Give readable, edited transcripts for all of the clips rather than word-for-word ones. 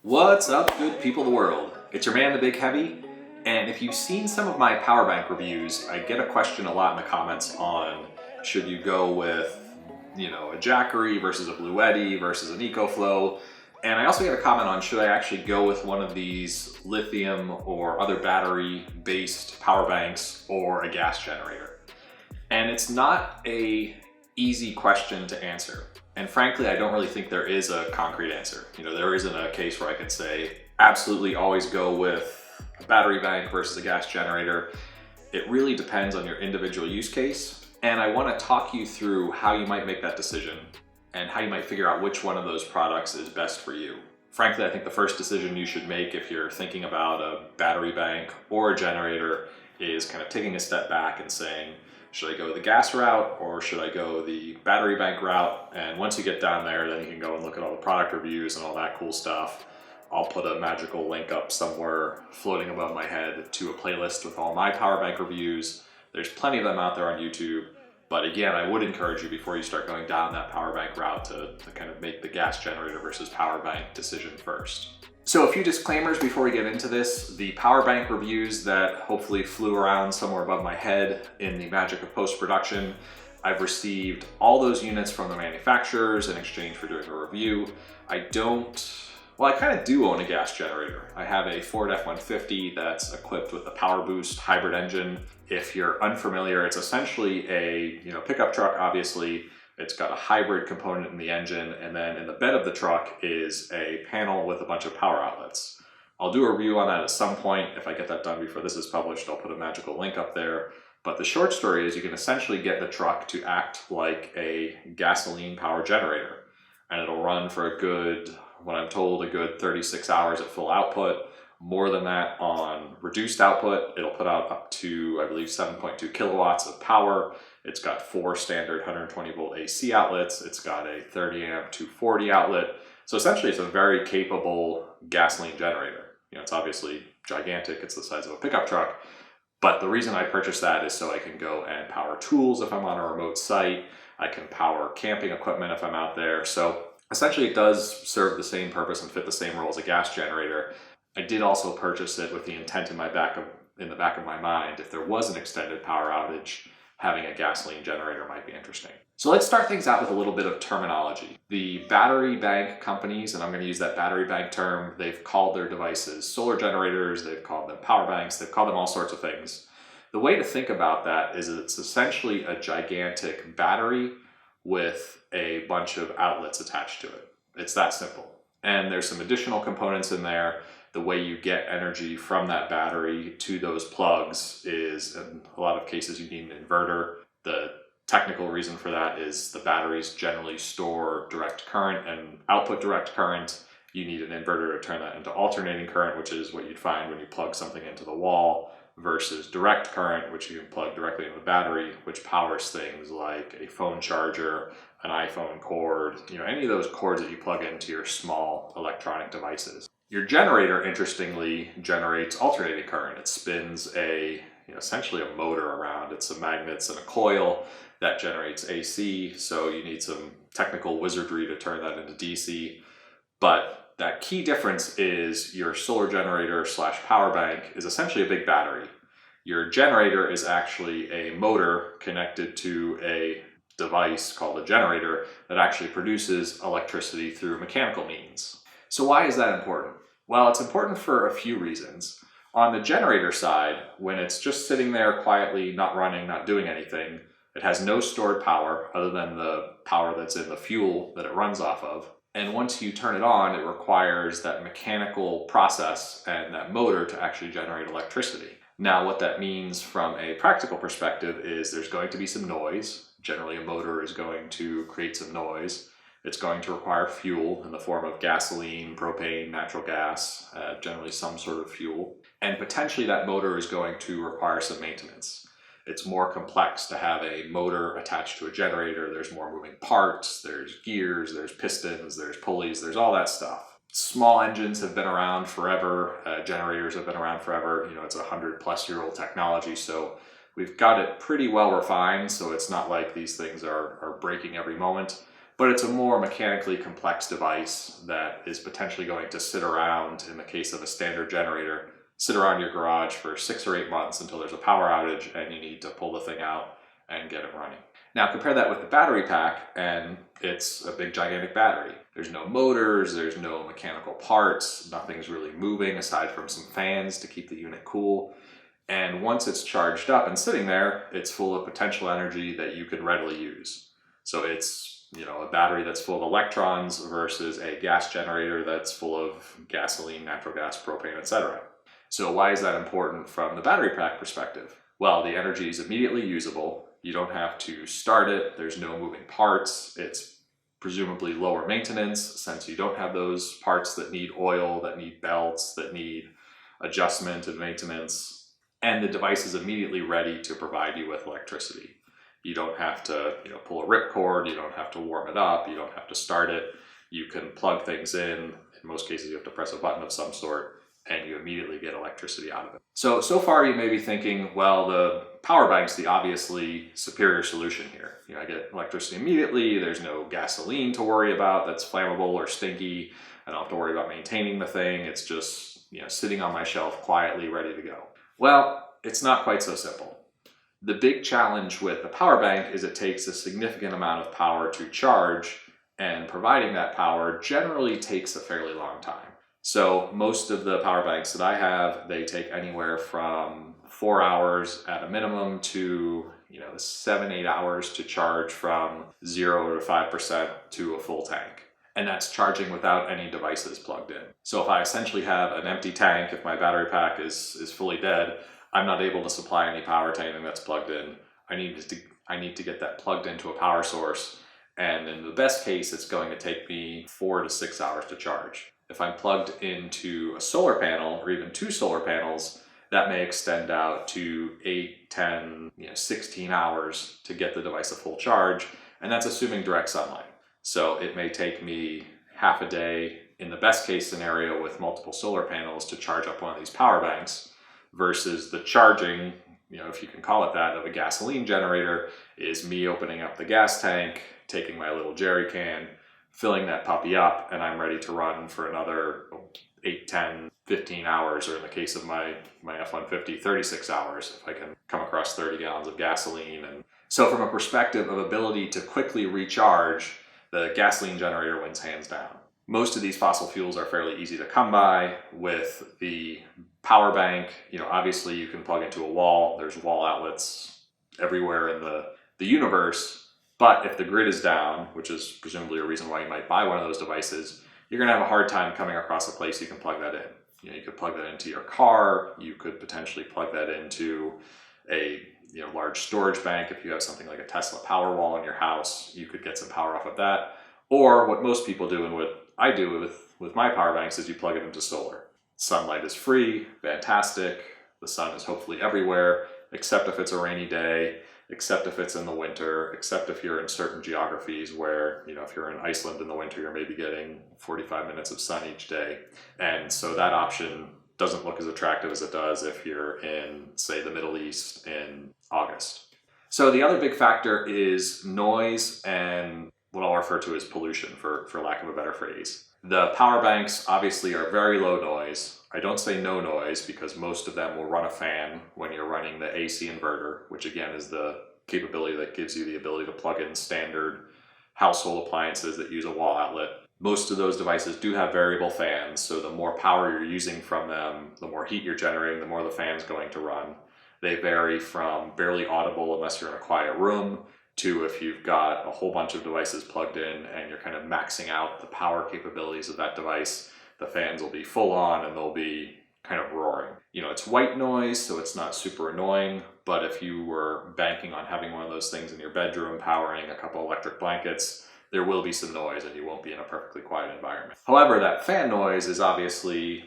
What's up, good people of the world? It's your man, the Big Heavy, and if you've seen some of my power bank reviews, I get a question a lot in the comments on should you go with, a Jackery versus a Bluetti versus an EcoFlow, and I also get a comment on should I actually go with one of these lithium or other battery-based power banks or a gas generator. And it's not a easy question to answer. And frankly, I don't really think there is a concrete answer. There isn't a case where I could say, absolutely always go with a battery bank versus a gas generator. It really depends on your individual use case. And I want to talk you through how you might make that decision and how you might figure out which one of those products is best for you. Frankly, I think the first decision you should make if you're thinking about a battery bank or a generator is kind of taking a step back and saying, should I go the gas route or should I go the battery bank route? And once you get down there, then you can go and look at all the product reviews and all that cool stuff. I'll put a magical link up somewhere floating above my head to a playlist with all my power bank reviews. There's plenty of them out there on YouTube. But again, I would encourage you before you start going down that power bank route to kind of make the gas generator versus power bank decision first. So a few disclaimers before we get into this. The power bank reviews that hopefully flew around somewhere above my head in the magic of post-production, I've received all those units from the manufacturers in exchange for doing a review. I kind of do own a gas generator. I have a Ford F-150 that's equipped with a PowerBoost hybrid engine. If you're unfamiliar, it's essentially a pickup truck, obviously. It's got a hybrid component in the engine, and then in the bed of the truck is a panel with a bunch of power outlets. I'll do a review on that at some point. If I get that done before this is published, I'll put a magical link up there. But the short story is you can essentially get the truck to act like a gasoline power generator. And it'll run for a good 36 hours at full output. More than that on reduced output. It'll put out up to, I believe, 7.2 kilowatts of power. It's got 4 standard 120 volt AC outlets. It's got a 30 amp 240 outlet. So essentially it's a very capable gasoline generator. It's obviously gigantic. It's the size of a pickup truck. But the reason I purchased that is so I can go and power tools if I'm on a remote site. I can power camping equipment if I'm out there. So essentially it does serve the same purpose and fit the same role as a gas generator. I did also purchase it with the intent in the back of my mind, if there was an extended power outage, having a gasoline generator might be interesting. So let's start things out with a little bit of terminology. The battery bank companies, and I'm going to use that battery bank term, they've called their devices solar generators, they've called them power banks, they've called them all sorts of things. The way to think about that is it's essentially a gigantic battery with a bunch of outlets attached to it. It's that simple. And there's some additional components in there. The way you get energy from that battery to those plugs is, in a lot of cases, you need an inverter. The technical reason for that is the batteries generally store direct current and output direct current. You need an inverter to turn that into alternating current, which is what you'd find when you plug something into the wall, versus direct current, which you can plug directly into the battery, which powers things like a phone charger, an iPhone cord, any of those cords that you plug into your small electronic devices. Your generator, interestingly, generates alternating current. It spins essentially a motor around. It's some magnets and a coil that generates AC, so you need some technical wizardry to turn that into DC. But that key difference is your solar generator / power bank is essentially a big battery. Your generator is actually a motor connected to a device called a generator that actually produces electricity through mechanical means. So why is that important? Well, it's important for a few reasons. On the generator side, when it's just sitting there quietly, not running, not doing anything, it has no stored power other than the power that's in the fuel that it runs off of. And once you turn it on, it requires that mechanical process and that motor to actually generate electricity. Now, what that means from a practical perspective is there's going to be some noise. Generally, a motor is going to create some noise. It's going to require fuel in the form of gasoline, propane, natural gas, generally some sort of fuel. And potentially that motor is going to require some maintenance. It's more complex to have a motor attached to a generator. There's more moving parts, there's gears, there's pistons, there's pulleys, there's all that stuff. Small engines have been around forever. Generators have been around forever. It's a 100-plus-year-old technology, so we've got it pretty well refined, so it's not like these things are breaking every moment. but it's a more mechanically complex device that is potentially going to sit around, in the case of a standard generator, sit around your garage for 6 or 8 months until there's a power outage and you need to pull the thing out and get it running. Now compare that with the battery pack, and it's a big gigantic battery. There's no motors, there's no mechanical parts, nothing's really moving aside from some fans to keep the unit cool. And once it's charged up and sitting there, it's full of potential energy that you can readily use. So it's, a battery that's full of electrons versus a gas generator that's full of gasoline, natural gas, propane, etc. So why is that important from the battery pack perspective? Well, the energy is immediately usable. You don't have to start it. There's no moving parts. It's presumably lower maintenance since you don't have those parts that need oil, that need belts, that need adjustment and maintenance. And the device is immediately ready to provide you with electricity. You don't have to, pull a ripcord. You don't have to warm it up. You don't have to start it. You can plug things in. In most cases, you have to press a button of some sort, and you immediately get electricity out of it. So far you may be thinking, well, the power bank's the obviously superior solution here. I get electricity immediately, there's no gasoline to worry about that's flammable or stinky, I don't have to worry about maintaining the thing, it's just sitting on my shelf quietly ready to go. Well, it's not quite so simple. The big challenge with the power bank is it takes a significant amount of power to charge, and providing that power generally takes a fairly long time. So most of the power banks that I have, they take anywhere from 4 hours at a minimum to 7-8 hours to charge from 0 to 5% to a full tank. And that's charging without any devices plugged in. So if I essentially have an empty tank, if my battery pack is fully dead, I'm not able to supply any power to anything that's plugged in. I need to get that plugged into a power source. And in the best case, it's going to take me 4 to 6 hours to charge. If I'm plugged into a solar panel or even 2 solar panels, that may extend out to 8, 10, 16 hours to get the device a full charge. And that's assuming direct sunlight. So it may take me half a day in the best case scenario with multiple solar panels to charge up one of these power banks, versus the charging, if you can call it that, of a gasoline generator is me opening up the gas tank, taking my little jerry can, filling that puppy up, and I'm ready to run for another 8, 10, 15 hours, or in the case of my F-150, 36 hours, if I can come across 30 gallons of gasoline. And so from a perspective of ability to quickly recharge, the gasoline generator wins hands down. Most of these fossil fuels are fairly easy to come by. With the power bank, obviously you can plug into a wall. There's wall outlets everywhere in the universe. But if the grid is down, which is presumably a reason why you might buy one of those devices, you're going to have a hard time coming across a place you can plug that in. You could plug that into your car. You could potentially plug that into a large storage bank. If you have something like a Tesla Powerwall in your house, you could get some power off of that. Or what most people do, and what I do with my power banks, is you plug it into solar. Sunlight is free, fantastic. The sun is hopefully everywhere, except if it's a rainy day, except if it's in the winter, except if you're in certain geographies where, if you're in Iceland in the winter, you're maybe getting 45 minutes of sun each day. And so that option doesn't look as attractive as it does if you're in, say, the Middle East in August. So the other big factor is noise and what I'll refer to as pollution, for lack of a better phrase. The power banks obviously are very low noise. I don't say no noise because most of them will run a fan when you're running the AC inverter, which again is the capability that gives you the ability to plug in standard household appliances that use a wall outlet. Most of those devices do have variable fans, so the more power you're using from them, the more heat you're generating, the more the fan's going to run. They vary from barely audible unless you're in a quiet room, to if you've got a whole bunch of devices plugged in and you're kind of maxing out the power capabilities of that device, the fans will be full on and they'll be kind of roaring. It's white noise, so it's not super annoying, but if you were banking on having one of those things in your bedroom powering a couple electric blankets, there will be some noise and you won't be in a perfectly quiet environment. However, that fan noise is obviously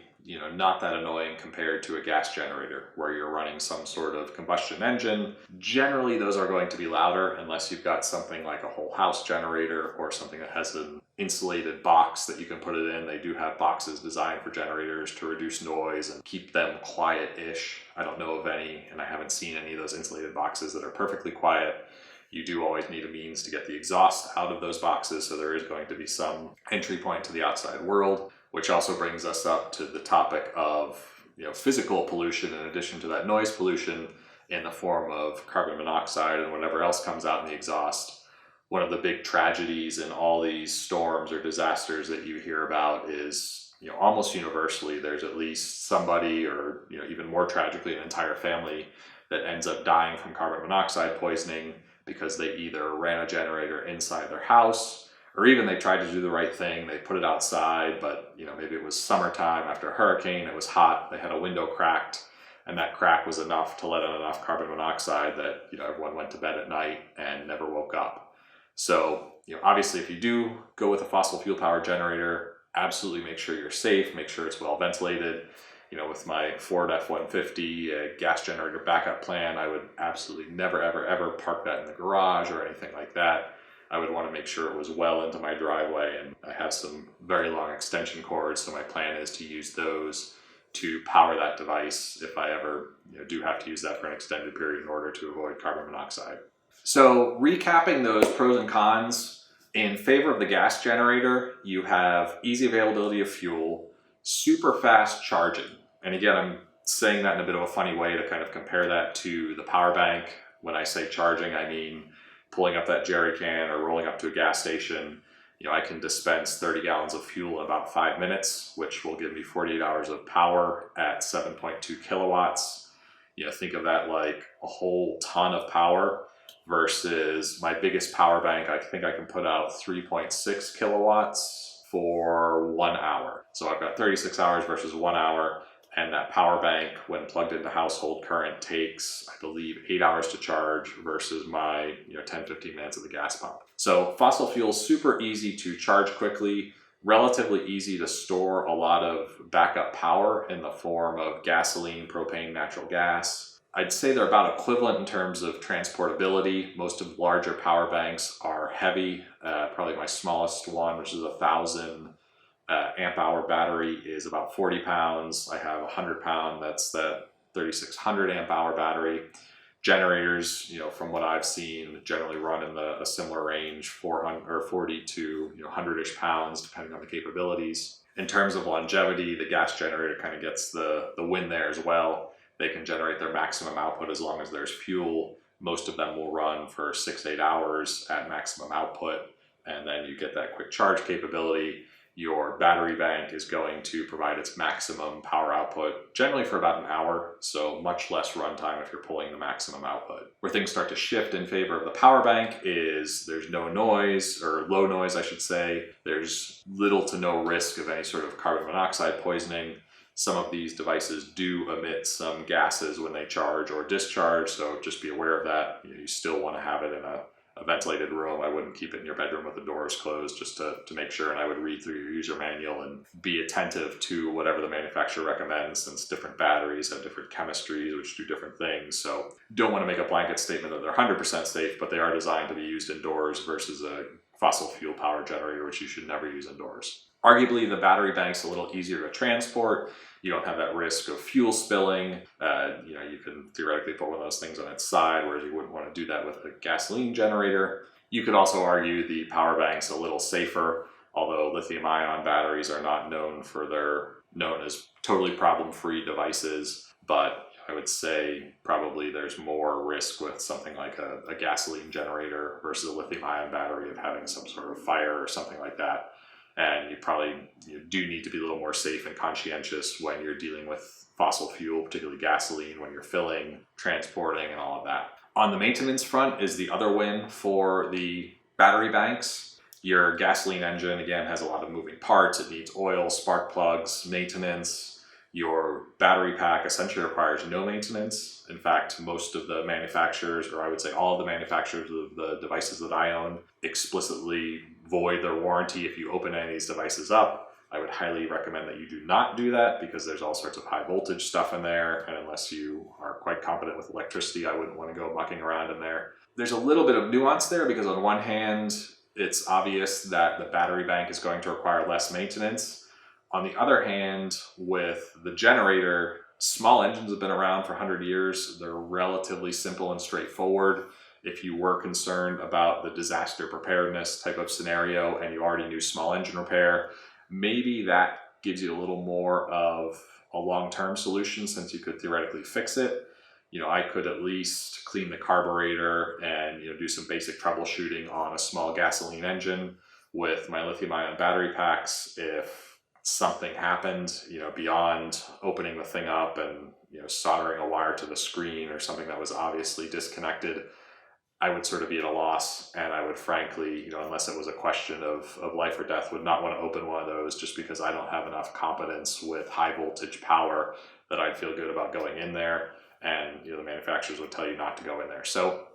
not that annoying compared to a gas generator where you're running some sort of combustion engine. Generally, those are going to be louder unless you've got something like a whole house generator or something that has an insulated box that you can put it in. They do have boxes designed for generators to reduce noise and keep them quiet-ish. I don't know of any, and I haven't seen any of those insulated boxes that are perfectly quiet. You do always need a means to get the exhaust out of those boxes, so there is going to be some entry point to the outside world, which also brings us up to the topic of physical pollution in addition to that noise pollution in the form of carbon monoxide and whatever else comes out in the exhaust. One of the big tragedies in all these storms or disasters that you hear about is, almost universally, there's at least somebody, or even more tragically, an entire family that ends up dying from carbon monoxide poisoning because they either ran a generator inside their house, or even they tried to do the right thing, they put it outside, but maybe it was summertime after a hurricane, it was hot, they had a window cracked, and that crack was enough to let in enough carbon monoxide that everyone went to bed at night and never woke up. So obviously, if you do go with a fossil fuel powered generator, absolutely make sure you're safe, make sure it's well ventilated. With my Ford F-150 gas generator backup plan, I would absolutely never, ever, ever park that in the garage or anything like that. I would want to make sure it was well into my driveway, and I have some very long extension cords, so my plan is to use those to power that device if I ever do have to use that for an extended period in order to avoid carbon monoxide. So recapping those pros and cons, in favor of the gas generator, you have easy availability of fuel, super fast charging. And again, I'm saying that in a bit of a funny way to kind of compare that to the power bank. When I say charging, I mean pulling up that jerry can or rolling up to a gas station. I can dispense 30 gallons of fuel in about 5 minutes, which will give me 48 hours of power at 7.2 kilowatts. Think of that like a whole ton of power versus my biggest power bank. I think I can put out 3.6 kilowatts for 1 hour. So I've got 36 hours versus 1 hour. And that power bank, when plugged into household current, takes, I believe, 8 hours to charge versus my 10-15 minutes at the gas pump. So fossil fuel, super easy to charge quickly, relatively easy to store a lot of backup power in the form of gasoline, propane, natural gas. I'd say they're about equivalent in terms of transportability. Most of larger power banks are heavy. Probably my smallest one, which is 1,000 amp hour battery, is about 40 pounds. I have a 100 pound, that's that 3600 amp hour battery. Generators, from what I've seen, generally run in a similar range, 40 to 100-ish pounds, depending on the capabilities. In terms of longevity, the gas generator kind of gets the win there as well. They can generate their maximum output as long as there's fuel. Most of them will run for 6 to 8 hours at maximum output, and then you get that quick charge capability. Your battery bank is going to provide its maximum power output generally for about an hour, so much less runtime if you're pulling the maximum output. Where things start to shift in favor of the power bank is there's no noise, or low noise I should say. There's little to no risk of any sort of carbon monoxide poisoning. Some of these devices do emit some gases when they charge or discharge, so just be aware of that. You still want to have it in a ventilated room. I wouldn't keep it in your bedroom with the doors closed, just to make sure, and I would read through your user manual and be attentive to whatever the manufacturer recommends, since different batteries have different chemistries which do different things. So don't want to make a blanket statement that they're 100% safe, but they are designed to be used indoors versus a fossil fuel power generator, which you should never use indoors. Arguably, the battery bank's a little easier to transport. You don't have that risk of fuel spilling. You can theoretically put one of those things on its side, whereas you wouldn't want to do that with a gasoline generator. You could also argue the power bank's a little safer, although lithium-ion batteries are not known as totally problem-free devices. But I would say probably there's more risk with something like a gasoline generator versus a lithium-ion battery of having some sort of fire or something like that. And you do need to be a little more safe and conscientious when you're dealing with fossil fuel, particularly gasoline, when you're filling, transporting, and all of that. On the maintenance front is the other win for the battery banks. Your gasoline engine, again, has a lot of moving parts. It needs oil, spark plugs, maintenance. Your battery pack essentially requires no maintenance. In fact, most of the manufacturers, or I would say all of the manufacturers of the devices that I own, explicitly void their warranty if you open any of these devices up. I would highly recommend that you do not do that, because there's all sorts of high voltage stuff in there, and unless you are quite competent with electricity, I wouldn't want to go mucking around in there. There's a little bit of nuance there, because on one hand, it's obvious that the battery bank is going to require less maintenance. On the other hand, with the generator, small engines have been around for 100 years. They're relatively simple and straightforward. If you were concerned about the disaster preparedness type of scenario and you already knew small engine repair, maybe that gives you a little more of a long-term solution, since you could theoretically fix it. I could at least clean the carburetor and do some basic troubleshooting on a small gasoline engine with my lithium-ion battery packs. If something happened, beyond opening the thing up and soldering a wire to the screen or something that was obviously disconnected, I would sort of be at a loss, and I would frankly, unless it was a question of life or death, would not want to open one of those, just because I don't have enough competence with high voltage power that I'd feel good about going in there. And the manufacturers would tell you not to go in there. So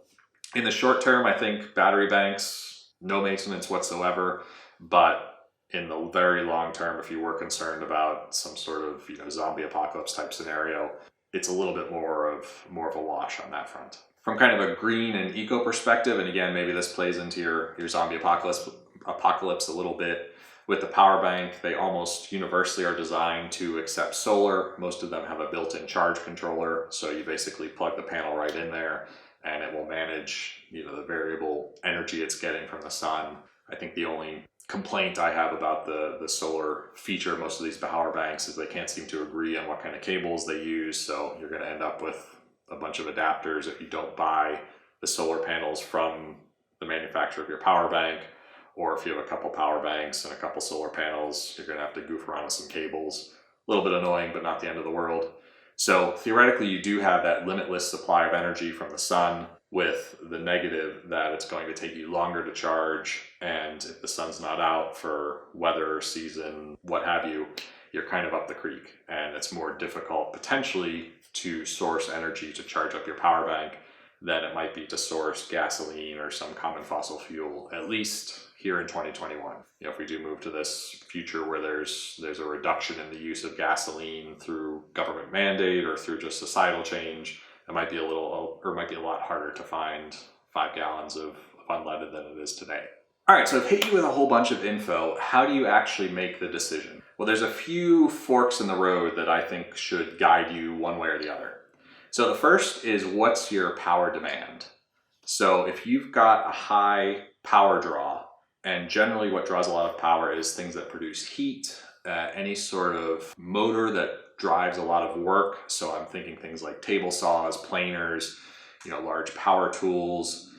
in the short term, I think battery banks, no maintenance whatsoever. But in the very long term, if you were concerned about some sort of zombie apocalypse type scenario, it's a little bit more of a wash on that front. From kind of a green and eco perspective, and again, maybe this plays into your zombie apocalypse a little bit. With the power bank, they almost universally are designed to accept solar. Most of them have a built-in charge controller, so you basically plug the panel right in there and it will manage the variable energy it's getting from the sun. I think the only complaint I have about the solar feature of most of these power banks is they can't seem to agree on what kind of cables they use, so you're going to end up with a bunch of adapters if you don't buy the solar panels from the manufacturer of your power bank. Or if you have a couple power banks and a couple solar panels, you're going to have to goof around with some cables. A little bit annoying, but not the end of the world. So theoretically, you do have that limitless supply of energy from the sun, with the negative that it's going to take you longer to charge. And if the sun's not out for weather, season, what have you, you're kind of up the creek. And it's more difficult potentially to source energy to charge up your power bank than it might be to source gasoline or some common fossil fuel, at least here in 2021. If we do move to this future where there's a reduction in the use of gasoline through government mandate or through just societal change, it might be a lot harder to find 5 gallons of unleaded than it is today. All right, so I've hit you with a whole bunch of info. How do you actually make the decision? Well, there's a few forks in the road that I think should guide you one way or the other. So the first is, what's your power demand? So if you've got a high power draw, and generally what draws a lot of power is things that produce heat, any sort of motor that drives a lot of work. So I'm thinking things like table saws, planers, large power tools.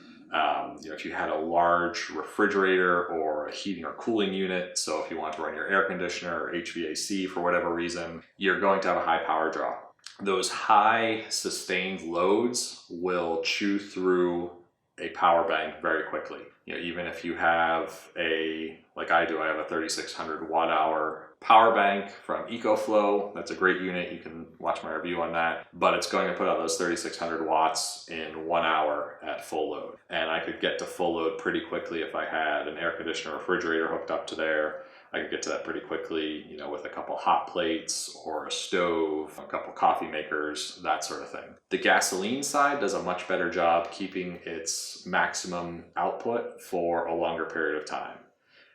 If you had a large refrigerator or a heating or cooling unit, so if you want to run your air conditioner or HVAC for whatever reason, you're going to have a high power draw. Those high sustained loads will chew through a power bank very quickly. Even if you have like I do, I have a 3600 watt hour power bank from EcoFlow. That's a great unit. You can watch my review on that, but it's going to put out those 3600 watts in 1 hour at full load. And I could get to full load pretty quickly if I had an air conditioner, refrigerator hooked up to there. I could get to that pretty quickly, with a couple hot plates or a stove, a couple coffee makers, that sort of thing. The gasoline side does a much better job keeping its maximum output for a longer period of time.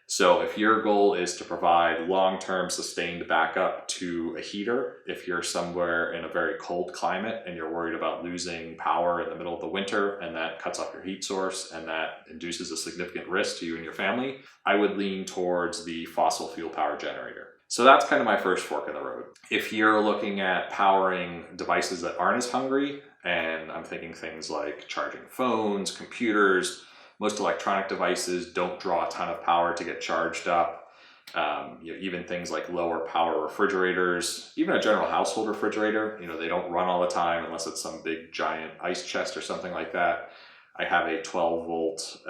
So if your goal is to provide long-term sustained backup to a heater, if you're somewhere in a very cold climate and you're worried about losing power in the middle of the winter and that cuts off your heat source and that induces a significant risk to you and your family, I would lean towards the fossil fuel power generator. So that's kind of my first fork in the road. If you're looking at powering devices that aren't as hungry, and I'm thinking things like charging phones, computers, most electronic devices don't draw a ton of power to get charged up. Even things like lower power refrigerators, even a general household refrigerator, they don't run all the time unless it's some big giant ice chest or something like that. I have a 12 volt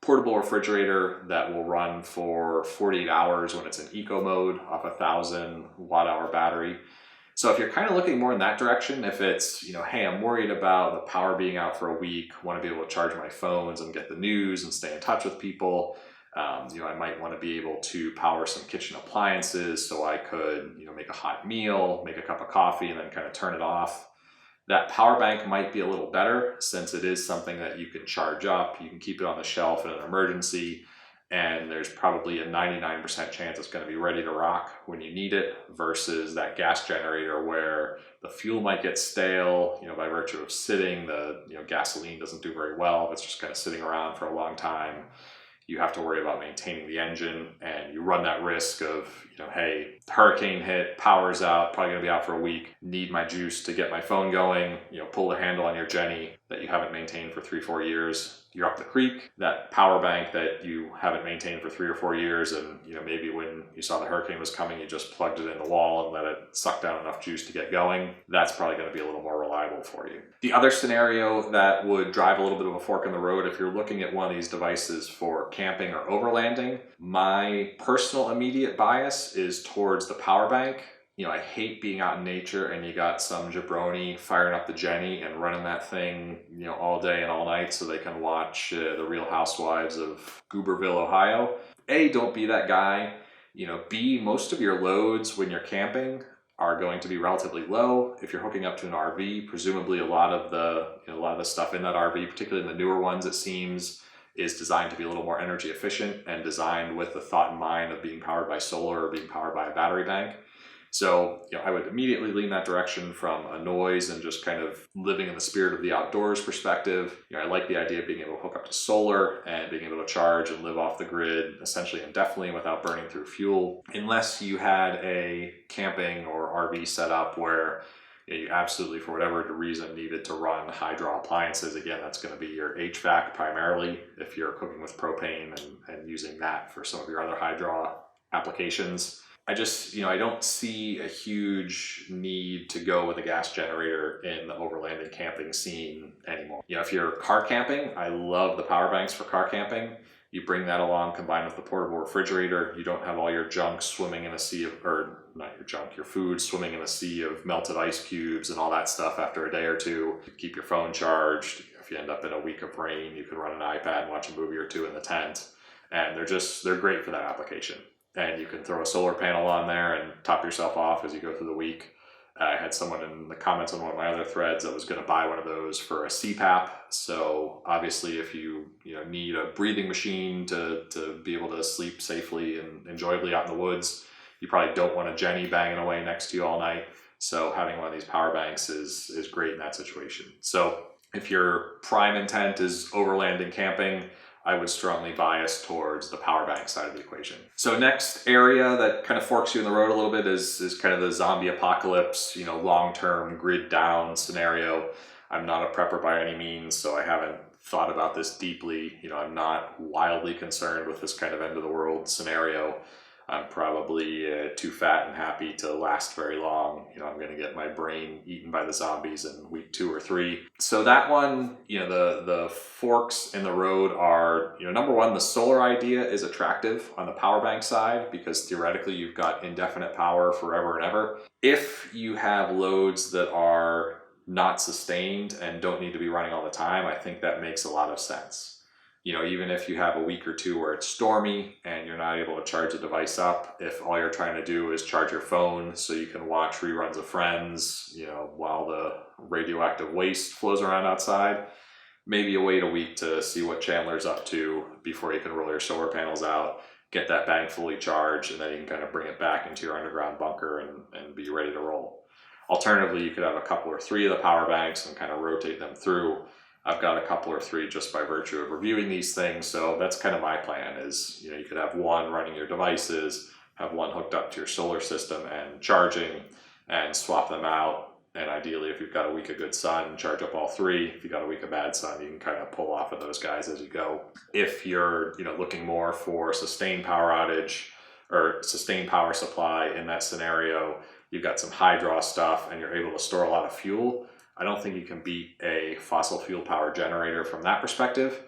portable refrigerator that will run for 48 hours when it's in eco mode off a 1000 watt hour battery. So if you're kind of looking more in that direction, if it's, hey, I'm worried about the power being out for a week, want to be able to charge my phones and get the news and stay in touch with people. I might want to be able to power some kitchen appliances so I could, make a hot meal, make a cup of coffee, and then kind of turn it off. That power bank might be a little better since it is something that you can charge up. You can keep it on the shelf in an emergency. and there's probably a 99% chance it's going to be ready to rock when you need it, versus that gas generator where the fuel might get stale, by virtue of sitting. The gasoline doesn't do very well if it's just kind of sitting around for a long time. You have to worry about maintaining the engine, and you run that risk of, hey, hurricane hit, power's out, probably gonna be out for a week, need my juice to get my phone going, pull the handle on your Jenny that you haven't maintained for 3-4 years. You're up the creek, that power bank that you haven't maintained for 3 or 4 years, and maybe when you saw the hurricane was coming, you just plugged it in the wall and let it suck down enough juice to get going. That's probably going to be a little more reliable for you. The other scenario that would drive a little bit of a fork in the road, if you're looking at one of these devices for camping or overlanding, my personal immediate bias is towards the power bank. I hate being out in nature and you got some jabroni firing up the Jenny and running that thing, all day and all night so they can watch the Real Housewives of Gooberville, Ohio. A, don't be that guy. B, most of your loads when you're camping are going to be relatively low. If you're hooking up to an RV, presumably a lot of the stuff in that RV, particularly in the newer ones, it seems, is designed to be a little more energy efficient and designed with the thought in mind of being powered by solar or being powered by a battery bank. So, I would immediately lean that direction from a noise and just kind of living in the spirit of the outdoors perspective. I like the idea of being able to hook up to solar and being able to charge and live off the grid essentially indefinitely without burning through fuel. Unless you had a camping or RV setup where you absolutely, for whatever reason, needed to run high draw appliances. Again, that's going to be your HVAC primarily if you're cooking with propane and using that for some of your other high draw applications. I just, I don't see a huge need to go with a gas generator in the overlanding camping scene anymore. If you're car camping, I love the power banks for car camping. You bring that along combined with the portable refrigerator. You don't have all your junk swimming in a sea of, or not your junk, your food swimming in a sea of melted ice cubes and all that stuff after a day or two. You keep your phone charged. If you end up in a week of rain, you can run an iPad and watch a movie or two in the tent. And they're great for that application. And you can throw a solar panel on there and top yourself off as you go through the week. I had someone in the comments on one of my other threads that was going to buy one of those for a CPAP. So obviously if you need a breathing machine to be able to sleep safely and enjoyably out in the woods, you probably don't want a Jenny banging away next to you all night. So having one of these power banks is great in that situation. So if your prime intent is overlanding camping, I would strongly bias towards the power bank side of the equation. So next area that kind of forks you in the road a little bit is kind of the zombie apocalypse, long-term grid down scenario. I'm not a prepper by any means, so I haven't thought about this deeply. I'm not wildly concerned with this kind of end of the world scenario. I'm probably too fat and happy to last very long. I'm going to get my brain eaten by the zombies in week 2 or 3. So that one, the forks in the road are, number one, the solar idea is attractive on the power bank side because theoretically you've got indefinite power forever and ever. If you have loads that are not sustained and don't need to be running all the time, I think that makes a lot of sense. Even if you have a week or two where it's stormy and you're not able to charge the device up, if all you're trying to do is charge your phone so you can watch reruns of Friends, while the radioactive waste flows around outside, maybe you wait a week to see what Chandler's up to before you can roll your solar panels out, get that bank fully charged, and then you can kind of bring it back into your underground bunker and be ready to roll. Alternatively, you could have a couple or 3 of the power banks and kind of rotate them through. I've got a couple or 3 just by virtue of reviewing these things. So that's kind of my plan is, you could have one running your devices, have one hooked up to your solar system and charging, and swap them out. And ideally, if you've got a week of good sun, charge up all 3. If you've got a week of bad sun, you can kind of pull off of those guys as you go. If you're, looking more for sustained power outage or sustained power supply in that scenario, you've got some high draw stuff and you're able to store a lot of fuel. I don't think you can beat a fossil fuel power generator from that perspective.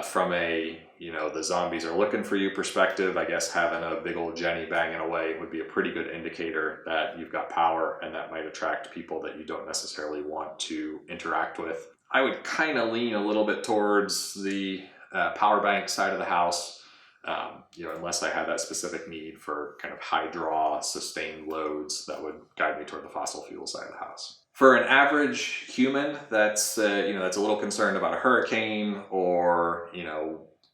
From a, the zombies are looking for you perspective, I guess having a big old Jenny banging away would be a pretty good indicator that you've got power, and that might attract people that you don't necessarily want to interact with. I would kind of lean a little bit towards the power bank side of the house, unless I had that specific need for kind of high draw sustained loads that would guide me toward the fossil fuel side of the house. For an average human that's a little concerned about a hurricane or,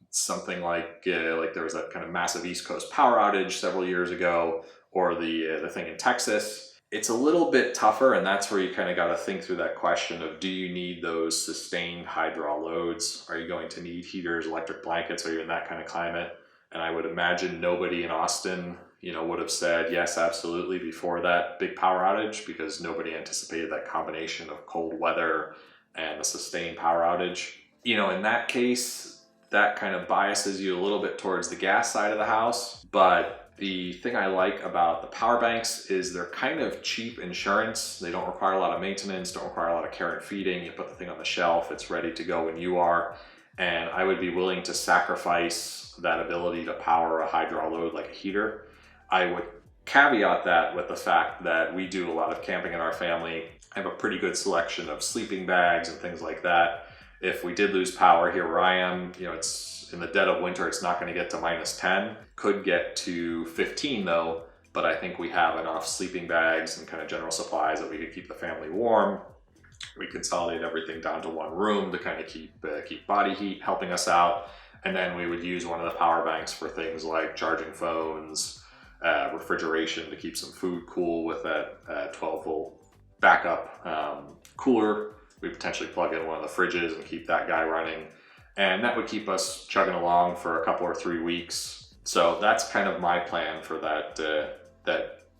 something like there was that kind of massive East Coast power outage several years ago, or the thing in Texas. It's a little bit tougher, and that's where you kind of got to think through that question of, do you need those sustained high draw loads? Are you going to need heaters, electric blankets? Are you in that kind of climate? And I would imagine nobody in Austin, would have said yes, absolutely, before that big power outage, because nobody anticipated that combination of cold weather and a sustained power outage. In that case, that kind of biases you a little bit towards the gas side of the house. But the thing I like about the power banks is they're kind of cheap insurance. They don't require a lot of maintenance, don't require a lot of care and feeding. You put the thing on the shelf, it's ready to go when you are. And I would be willing to sacrifice that ability to power a high draw load like a heater. I would caveat that with the fact that we do a lot of camping in our family. I have a pretty good selection of sleeping bags and things like that. If we did lose power here where I am, it's in the dead of winter, it's not going to get to -10. Could get to 15 though, but I think we have enough sleeping bags and kind of general supplies that we could keep the family warm. We consolidate everything down to one room to kind of keep body heat helping us out. And then we would use one of the power banks for things like charging phones, refrigeration to keep some food cool with that 12 volt backup cooler. We potentially plug in one of the fridges and keep that guy running. And that would keep us chugging along for a couple or 3 weeks. So that's kind of my plan for that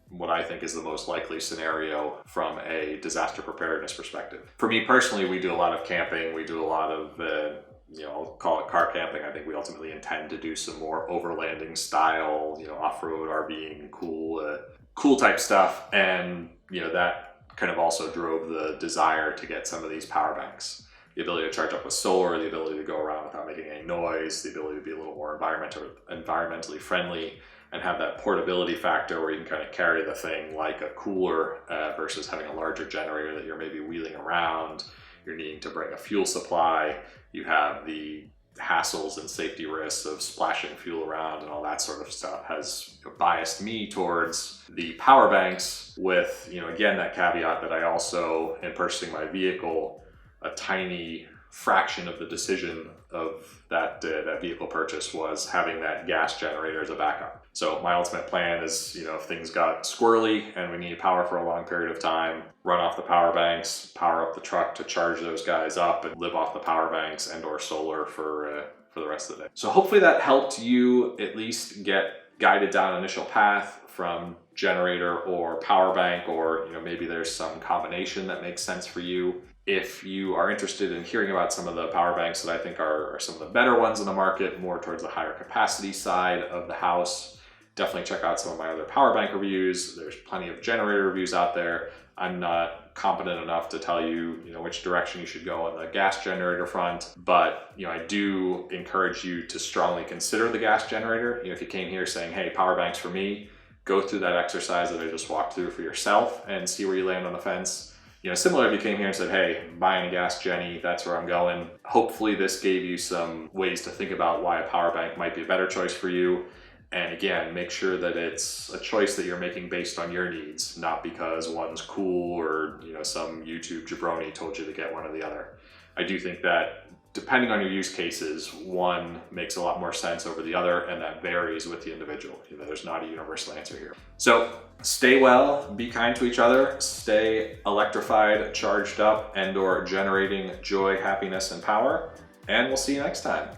what I think is the most likely scenario from a disaster preparedness perspective. For me personally, we do a lot of camping. We do a lot of, I'll call it car camping. I think we ultimately intend to do some more overlanding style, off-road RVing, cool type stuff. And, that kind of also drove the desire to get some of these power banks. The ability to charge up with solar, the ability to go around without making any noise, the ability to be a little more environmentally friendly, and have that portability factor where you can kind of carry the thing like a cooler versus having a larger generator that you're maybe wheeling around. You're needing to bring a fuel supply. You have the hassles and safety risks of splashing fuel around and all that sort of stuff has biased me towards the power banks with, again, that caveat that I also, in purchasing my vehicle, a tiny fraction of the decision of that vehicle purchase was having that gas generator as a backup. So my ultimate plan is, if things got squirrely and we need power for a long period of time, run off the power banks, power up the truck to charge those guys up, and live off the power banks and or solar for the rest of the day. So hopefully that helped you at least get guided down an initial path from generator or power bank, or maybe there's some combination that makes sense for you. If you are interested in hearing about some of the power banks that I think are some of the better ones in the market, more towards the higher capacity side of the house, definitely check out some of my other power bank reviews. There's plenty of generator reviews out there. I'm not competent enough to tell you, which direction you should go on the gas generator front, but I do encourage you to strongly consider the gas generator. If you came here saying, hey, power banks for me, go through that exercise that I just walked through for yourself and see where you land on the fence. Similar if you came here and said, hey, I'm buying a gas Jenny, that's where I'm going. Hopefully this gave you some ways to think about why a power bank might be a better choice for you. And again, make sure that it's a choice that you're making based on your needs, not because one's cool or, some YouTube jabroni told you to get one or the other. I do think that depending on your use cases, one makes a lot more sense over the other, and that varies with the individual. There's not a universal answer here. So stay well, be kind to each other, stay electrified, charged up, and or generating joy, happiness, and power. And we'll see you next time.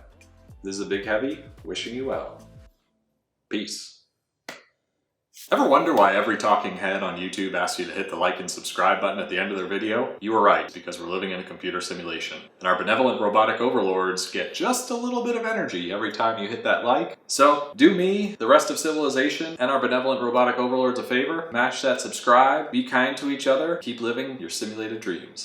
This is a Big Heavy wishing you well. Peace. Ever wonder why every talking head on YouTube asks you to hit the like and subscribe button at the end of their video? You were right, because we're living in a computer simulation. And our benevolent robotic overlords get just a little bit of energy every time you hit that like. So do me, the rest of civilization, and our benevolent robotic overlords a favor. Mash that subscribe, be kind to each other, keep living your simulated dreams.